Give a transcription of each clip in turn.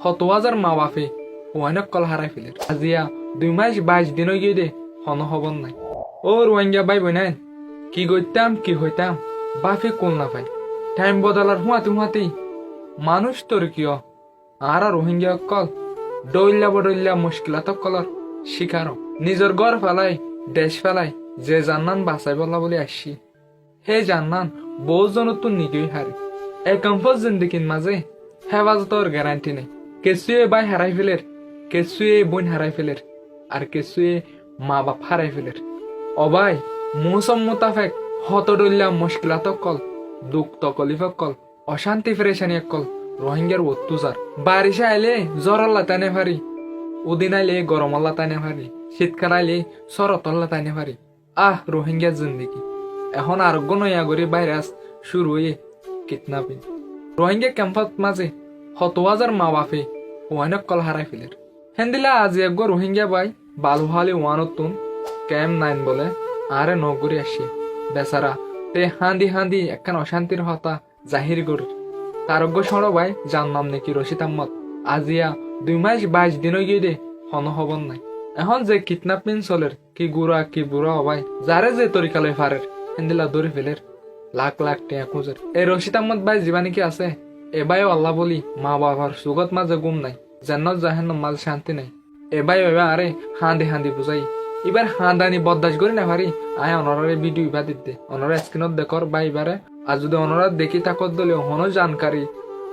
শত হাজার মা বাপে ওয়াইনক কল হারাই ফেলের আজিয়া 2 মাস 22 দিন গিয়ে দে হন হবন নাই ও রোহিঙ্গা ভাই বোনাইন কি করতাম কি হইতাম বাপে কোল না পাই টাইম বদলার হুঁয়াতেই মানুষ তোর কিয় আর রোহিঙ্গা কল ডইল্লা বডইল্লা মুশকিলাত কলর শিকার নিজের ঘর ফেলাই দেশ ফেলাই যে জান্নান বাঁচাই বলা বলে আসছি হে জান্নান বহুজন তো নিগেই হারে একাম্পস জিন্দিগির মাঝে হেফাজতর গ্যারান্টি নেই কেসুয়ে ভাই হারাই ফেলের কেসুয়ে বোন হারাই ফেলের আর কেসুয়ে মা বাপ হারাই ফেলের অবাই মৌসম মোতাফেক হতডল্লা মুশকিলাত কল দুঃখ তকলিফ কল অশান্তি ফেরেশানি কল রোহিঙ্গার অত্যাচার বারিশে আইলে জ্বর আল্লাহ তাইনে পারি উদিন আইলে গরম আল্লাহ তাইনে পারি শীতকাল আইলে শরৎ আল্লাহ তাইনে পারি রোহিঙ্গা জিন্দিগি এখন আরোগ্য নয়া করে ভাইরাস শুরু হয়ে কিডন্যাপিং রোহিঙ্গা ক্যাম্পত মাঝে শত হাজার মা বাপে ওয়াইনক কল হারাই ফেলের হেন্দিলা আজি একগো রোহিঙ্গা বাই বালু হালি ওয়ানতুন ক্যাম্প 9 বলে আরে নগরী আসি বেচারা তে হান্দি একখান অশান্তির হতা জাহির করে তারজ্ঞ সর ভাই যার নাম নাকি রশিদ আহমদ আজিয়া 2 মাস 22 দিন গিয়ে দে হন হবন নাই এখন যে কিডন্যাপিং চলের কি গুড়া কি বুড়া ভাই যারে যে তরিকালে ফারের হেন্দিলা ধরে ফেলের লাখ লাখ টিয়া খুঁজের এই রশিদ আহমদ ভাই জীবানি কি আছে এবাই আল্লাহ বলি মা বাবার সুগত মাঝে গুম নাই জান্নাত জাহান্নাম মাঝে শান্তি নাই এবাই আরে হান্দি বুঝাই এবার হাঁদানি বদাস করি না ভারি আয় অনরারে ভিডিও ইবা দিতে অনরা স্ক্রিনত দেখর বা এবারে আর যদি অনরা দেখি থাকত দলি হন জানকারি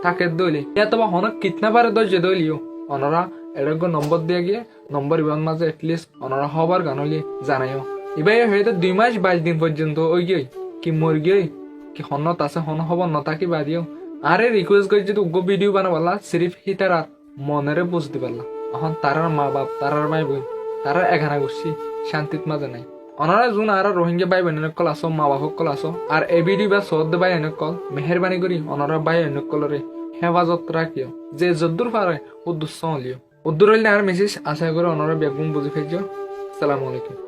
থাকে দলি এতবা হন কিডন্যাপারে দর্জে দলিও অনরা এরগ নম্বর দিয়ে গিয়ে নম্বর ইবান মাঝে এটলিস্ট অনরা হবার গানলি জানাইও এবাই হয়তো 2 মাস 22 দিন পর্যন্ত ওই গিয়ে কি মর গিয়ে কি হনত আছে হন হবর নতাকি বাদিও আরে রিকোয়েস্ট করে যদি উগ্র ভিডিও বানাবালা সিরিফ হিতারা মনেরে বুঝতে পারলা এখন তারার মা বাপ তারার ভাই বোন তারা এখানে করছি শান্তিত মাঝে নাই অনারা যোন আর রোহিঙ্গা ভাই বোন কল আসো মা বাপ কল আসো আর এ ভিডিও বা সদ ভাই এনে কল মেহরবানি করি অনারা ভাই এনে কলরে হেফাজত রাখিও যে যদ্দুর পারে উদ্দুর লিও উদ্দুর হইলে আর মেসেজ আশা করে অনারা বেগুন বুঝে ফেলছো আসসালামু আলাইকুম।